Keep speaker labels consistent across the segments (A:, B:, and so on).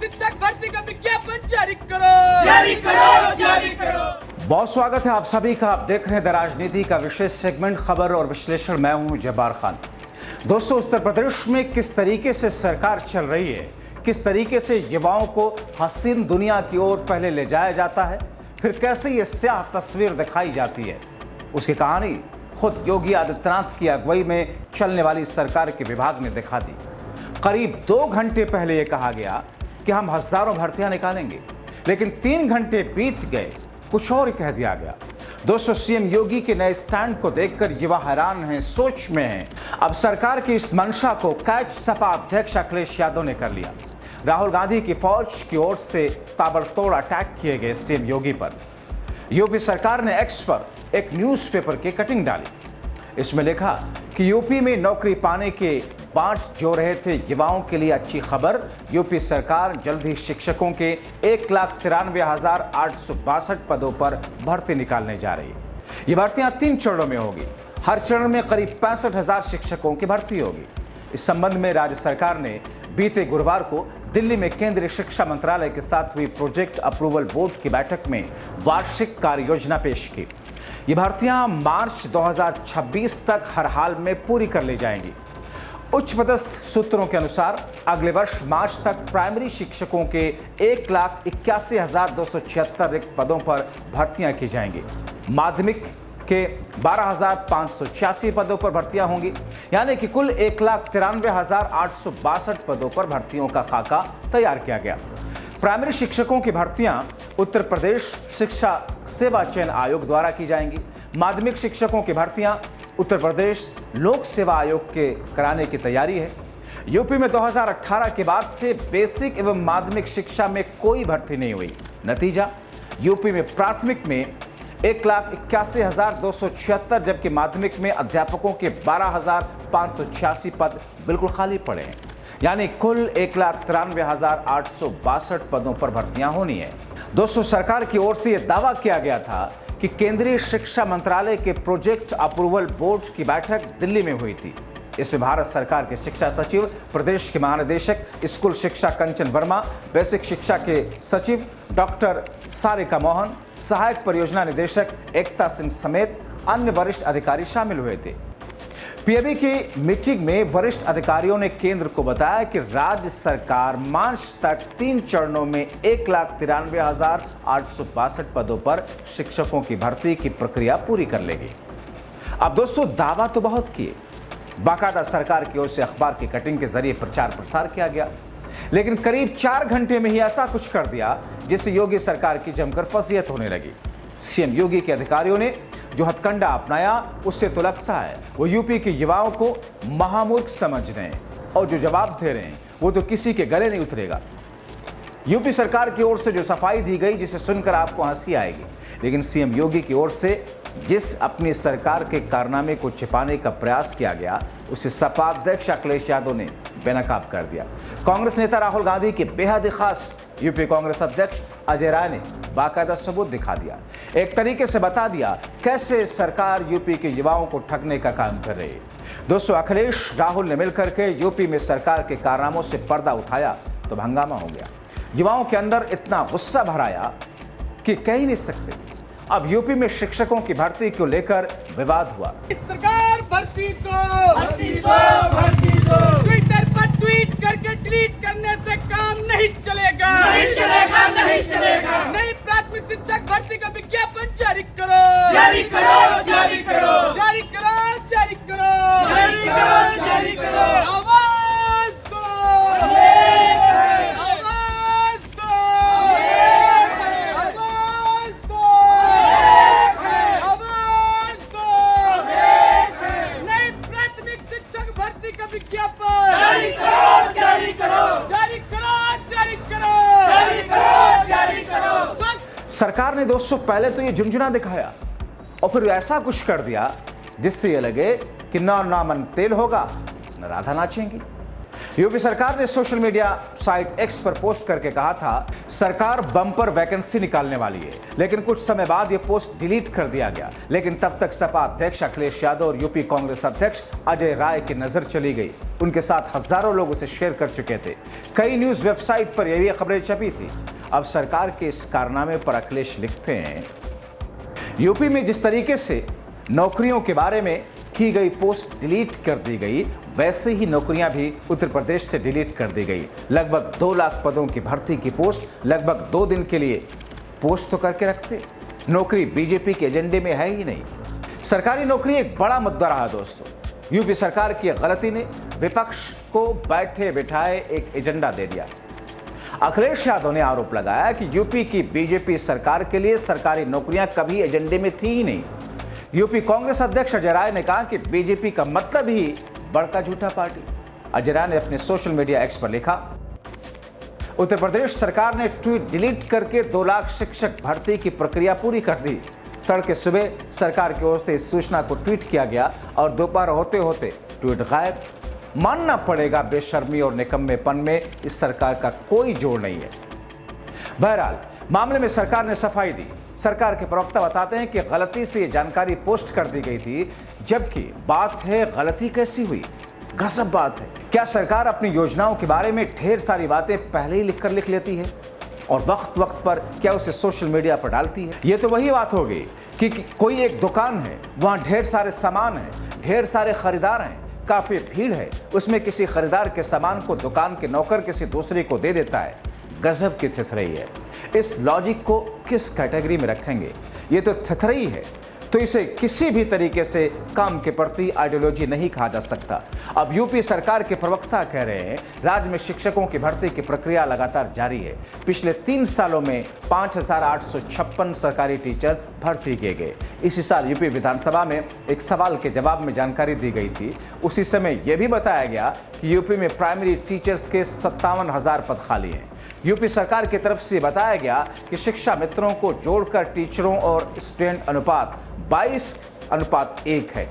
A: शिक्षक भर्ती का विज्ञापन जारी करो, जारी करो, जारी करो।
B: बहुत स्वागत है आप सभी का। आप देख रहे हैं द राजनीति का विशेष सेगमेंट खबर और विश्लेषण। मैं हूं जब्बार खान। दोस्तों, उत्तर प्रदेश में किस तरीके से सरकार चल रही है, किस तरीके से युवाओं को हसीन दुनिया की ओर पहले ले जाया जाता है, फिर कैसे ये स्याह तस्वीर दिखाई जाती है, उसकी कहानी खुद योगी आदित्यनाथ की अगुवाई में चलने वाली सरकार के विभाग ने दिखा दी। करीब 2 घंटे पहले ये कहा गया कि हम हजारों भर्तियां निकालेंगे, लेकिन 3 घंटे बीत गए, कुछ और ही कह दिया गया। दोस्तों, सीएम योगी के नए स्टैंड को देखकर युवा हैरान हैं, सोच में हैं। अब सरकार की इस मंशा को कैच सपा अध्यक्ष अखिलेश यादव ने कर लिया। राहुल गांधी की फौज की ओर से ताबड़तोड़ अटैक किए गए सीएम योगी पर। यूपी सरकार ने एक्स पर एक न्यूज़पेपर की कटिंग डाली। इसमें लिखा कि यूपी में नौकरी पाने के बांट जो रहे थे युवाओं के लिए अच्छी खबर, यूपी सरकार जल्द ही शिक्षकों के 1,93,862 पदों पर भर्ती निकालने जा रही है। ये भर्तियां 3 चरणों में होगी। हर चरण में करीब 65,000 शिक्षकों की भर्ती होगी। इस संबंध में राज्य सरकार ने बीते गुरुवार को दिल्ली में केंद्रीय शिक्षा मंत्रालय के साथ हुई प्रोजेक्ट अप्रूवल बोर्ड की बैठक में वार्षिक कार्य योजना पेश की। ये भर्तियां मार्च 2026 तक हर हाल में पूरी कर ली जाएंगी। उच्च पदस्थ सूत्रों के अनुसार अगले वर्ष मार्च तक प्राइमरी शिक्षकों के 1,81,276 रिक्त पदों पर भर्तियां की जाएंगी। माध्यमिक के 12,586 पदों पर भर्तियां होंगी, यानी कि कुल 1,93,862 पदों पर भर्तियों का खाका तैयार किया गया। प्राइमरी शिक्षकों की भर्तियां उत्तर प्रदेश शिक्षा सेवा चयन आयोग द्वारा की जाएंगी। माध्यमिक शिक्षकों की भर्तियां उत्तर प्रदेश लोक सेवा आयोग के कराने की तैयारी है। यूपी में 2018 के बाद से बेसिक एवं माध्यमिक शिक्षा में कोई भर्ती नहीं हुई। नतीजा, यूपी में प्राथमिक में 1,81,276 जबकि माध्यमिक में अध्यापकों के 12,586 पद बिल्कुल खाली पड़े हैं, यानी कुल 1,93,862 पदों पर भर्तियां होनी है। दोस्तों, सरकार की ओर से यह दावा किया गया था कि केंद्रीय शिक्षा मंत्रालय के प्रोजेक्ट अप्रूवल बोर्ड की बैठक दिल्ली में हुई थी। इसमें भारत सरकार के शिक्षा सचिव, प्रदेश के महानिदेशक स्कूल शिक्षा कंचन वर्मा, बेसिक शिक्षा के सचिव डॉक्टर सारिका मोहन, सहायक परियोजना निदेशक एकता सिंह समेत अन्य वरिष्ठ अधिकारी शामिल हुए थे। पीएबी की मीटिंग में वरिष्ठ अधिकारियों ने केंद्र को बताया कि राज्य सरकार मार्च तक 3 चरणों में 1,93,862 पदों पर शिक्षकों की भर्ती की प्रक्रिया पूरी कर लेगी। अब दोस्तों, दावा तो बहुत किए, बाकायदा सरकार की ओर से अखबार की कटिंग के जरिए प्रचार प्रसार किया गया, लेकिन करीब 4 घंटे में ही ऐसा कुछ कर दिया जिससे योगी सरकार की जमकर फजीहत होने लगी। सीएम योगी के अधिकारियों ने जो हथकंडा अपनाया, उससे तो लगता है वो यूपी के युवाओं को महामूर्ख समझ रहे हैं, और जो जवाब दे रहे हैं वो तो किसी के गले नहीं उतरेगा। यूपी सरकार की ओर से जो सफाई दी गई, जिसे सुनकर आपको हंसी आएगी, लेकिन सीएम योगी की ओर से जिस अपनी सरकार के कारनामे को छिपाने का प्रयास किया गया, उसे सपा अध्यक्ष अखिलेश यादव ने बेनकाब कर दिया। कांग्रेस नेता राहुल गांधी के बेहद ही खास यूपी कांग्रेस अध्यक्ष अजय राय ने बाकायदा सबूत दिखा दिया, एक तरीके से बता दिया कैसे सरकार यूपी के युवाओं को ठगने का काम कर रही है। दोस्तों, अखिलेश राहुल ने मिलकर के यूपी में सरकार के कारनामों से पर्दा उठाया तो हंगामा हो गया। युवाओं के अंदर इतना गुस्सा भराया कि कह ही नहीं सकते। अब यूपी में शिक्षकों की भर्ती को लेकर विवाद हुआ।
A: सरकार भर्ती दो, ट्विटर पर ट्वीट करके डिलीट करने से काम नहीं चलेगा, नहीं चलेगा, नहीं चलेगा। नई प्राथमिक शिक्षक भर्ती का विज्ञापन जारी करो, जारी करो, जारी करो, जारी करो, जारी करो, जारी करो, जारी करो। आवाज दो, आवाज दो, आवाज दो, आवाज दो। नई प्राथमिक शिक्षक भर्ती का विज्ञापन जारी करो, जारी करो, जारी करो, जारी करो, जारी करो, जारी करो।
B: सरकार ने दोस्तों पहले तो ये झुंझुना दिखाया और फिर ऐसा कुछ कर दिया जिससे ये लगे कि ना मन तेल होगा, न राधा नाचेंगी। यूपी सरकार ने सोशल मीडिया साइट एक्स पर पोस्ट करके कहा था, सरकार बम्पर वैकेंसी निकालने वाली है, लेकिन कुछ समय बाद यह पोस्ट डिलीट कर दिया गया। लेकिन तब तक सपा अध्यक्ष अखिलेश यादव और यूपी कांग्रेस अध्यक्ष अजय राय की नजर चली गई। उनके साथ हजारों लोग उसे शेयर कर चुके थे। कई न्यूज वेबसाइट पर यह भी खबरें छपी थी। अब सरकार के इस कारनामे पर अखिलेश लिखते हैं, यूपी में जिस तरीके से नौकरियों के बारे में की गई पोस्ट डिलीट कर दी गई, वैसे ही नौकरियां भी उत्तर प्रदेश से डिलीट कर दी गई। लगभग 2 लाख पदों की भर्ती की पोस्ट लगभग 2 दिन के लिए पोस्ट तो करके रखते। नौकरी बीजेपी के एजेंडे में है ही नहीं। सरकारी नौकरी एक बड़ा मुद्दा रहा दोस्तों। यूपी सरकार की गलती ने विपक्ष को बैठे बिठाए एक एजेंडा दे दिया। अखिलेश यादव ने आरोप लगाया कि यूपी की बीजेपी सरकार के लिए सरकारी नौकरियां कभी एजेंडे में थी ही नहीं। यूपी कांग्रेस अध्यक्ष अजय राय ने कहा कि बीजेपी का मतलब ही बड़का झूठा पार्टी। अजय राय ने अपने सोशल मीडिया एक्स पर लिखा, उत्तर प्रदेश सरकार ने ट्वीट डिलीट करके 2 लाख शिक्षक भर्ती की प्रक्रिया पूरी कर दी। तड़के सुबह सरकार की ओर से इस सूचना को ट्वीट किया गया और दोपहर होते होते ट्वीट गायब। मानना पड़ेगा बेशर्मी और निकम्मेपन में इस सरकार का कोई जोड़ नहीं है। बहरहाल मामले में सरकार ने सफाई दी। सरकार के प्रवक्ता बताते हैं कि गलती से ये जानकारी पोस्ट कर दी गई थी, जबकि बात है गलती कैसी हुई। गजब बात है। क्या सरकार अपनी योजनाओं के बारे में ढेर सारी बातें पहले ही लिख लेती है और वक्त वक्त पर क्या उसे सोशल मीडिया पर डालती है? ये तो वही बात हो गई कि कोई एक दुकान है, वहां ढेर सारे सामान है, ढेर सारे खरीदार हैं, काफी भीड़ है, उसमें किसी खरीदार के सामान को दुकान के नौकर किसी दूसरे को दे देता है। गजब की थिथरई है। इस लॉजिक को किस कैटेगरी में रखेंगे? ये तो थिथरई है, तो इसे किसी भी तरीके से काम के प्रति आइडियोलॉजी नहीं कहा जा सकता। अब यूपी सरकार के प्रवक्ता कह रहे हैं, राज्य में शिक्षकों की भर्ती की प्रक्रिया लगातार जारी है। पिछले 3 सालों में 5,856 सरकारी टीचर भर्ती किए गए। इसी साल यूपी विधानसभा में एक सवाल के जवाब में जानकारी दी गई थी। उसी समय यह भी बताया गया कि यूपी में प्राइमरी टीचर्स के 57,000 पद खाली हैं। यूपी सरकार की तरफ से बताया गया कि शिक्षा मित्रों को जोड़कर टीचरों और स्टूडेंट अनुपात 22:1 है।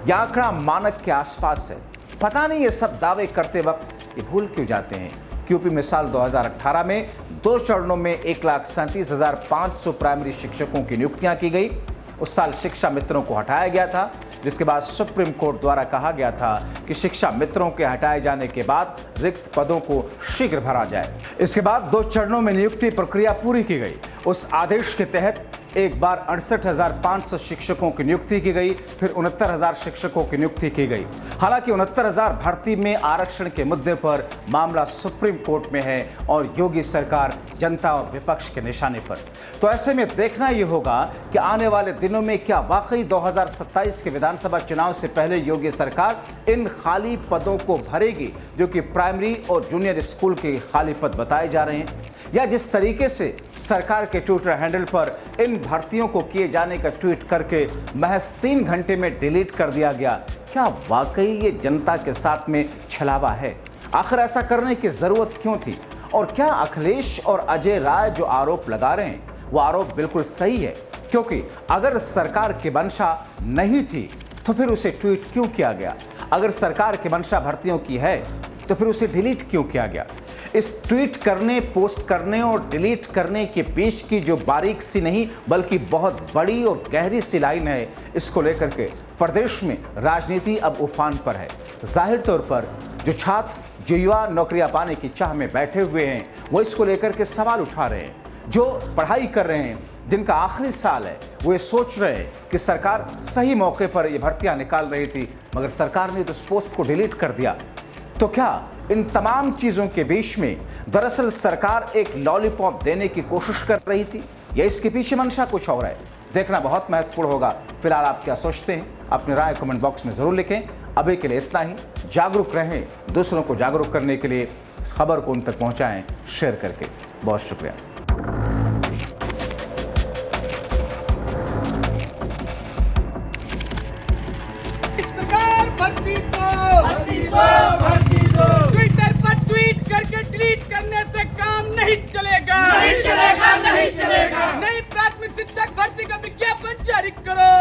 B: यह आंकड़ा मानक के आसपास है। पता नहीं ये सब दावे करते वक्त ये भूल क्यों जाते हैं। यूपी में साल 2018 में 2 चरणों में 1,37,500 प्राइमरी शिक्षकों की नियुक्तियां की गई। उस साल शिक्षा मित्रों को हटाया गया था, जिसके बाद सुप्रीम कोर्ट द्वारा कहा गया था कि शिक्षा मित्रों के हटाए जाने के बाद रिक्त पदों को शीघ्र भरा जाए। इसके बाद 2 चरणों में नियुक्ति प्रक्रिया पूरी की गई। उस आदेश के तहत एक बार 68,500 शिक्षकों की नियुक्ति की गई, फिर 69,000 शिक्षकों की नियुक्ति की गई। हालांकि 69,000 भर्ती में आरक्षण के मुद्दे पर मामला सुप्रीम कोर्ट में है और योगी सरकार जनता और विपक्ष के निशाने पर। तो ऐसे में देखना यह होगा कि आने वाले दिनों में क्या वाकई 2027 के विधानसभा चुनाव से पहले योगी सरकार इन खाली पदों को भरेगी, जो कि प्राइमरी और जूनियर स्कूल के खाली पद बताए जा रहे हैं, या जिस तरीके से सरकार के ट्विटर हैंडल पर इन भर्तियों को किए जाने का ट्वीट करके महज 3 घंटे में डिलीट कर दिया गया, क्या वाकई ये जनता के साथ में छलावा है? आखिर ऐसा करने की जरूरत क्यों थी? और क्या अखिलेश और अजय राय जो आरोप लगा रहे हैं वो आरोप बिल्कुल सही है? क्योंकि अगर सरकार की मंशा नहीं थी तो फिर उसे ट्वीट क्यों किया गया? अगर सरकार की मंशा भर्तियों की है तो फिर उसे डिलीट क्यों किया गया? इस ट्वीट करने, पोस्ट करने और डिलीट करने के बीच की जो बारीक सी नहीं बल्कि बहुत बड़ी और गहरी सी लाइन है, इसको लेकर के प्रदेश में राजनीति अब उफान पर है। जाहिर तौर पर जो छात्र, जो युवा नौकरियां पाने की चाह में बैठे हुए हैं, वो इसको लेकर के सवाल उठा रहे हैं। जो पढ़ाई कर रहे हैं, जिनका आखिरी साल है, वो ये सोच रहे हैं कि सरकार सही मौके पर ये भर्तियां निकाल रही थी, मगर सरकार ने तो उस पोस्ट को डिलीट कर दिया। तो क्या इन तमाम चीजों के बीच में दरअसल सरकार एक लॉलीपॉप देने की कोशिश कर रही थी, या इसके पीछे मंशा कुछ और है? देखना बहुत महत्वपूर्ण होगा। फिलहाल आप क्या सोचते हैं? अपनी राय कमेंट बॉक्स में जरूर लिखें। अभी के लिए इतना ही। जागरूक रहें, दूसरों को जागरूक करने के लिए इस खबर को उन तक पहुंचाएं शेयर करके। बहुत शुक्रिया।
A: सरकार भर्ती दो, ट्विटर पर ट्वीट करके डिलीट करने से काम नहीं चलेगा। नई प्राथमिक शिक्षक भर्ती का विज्ञापन जारी करो।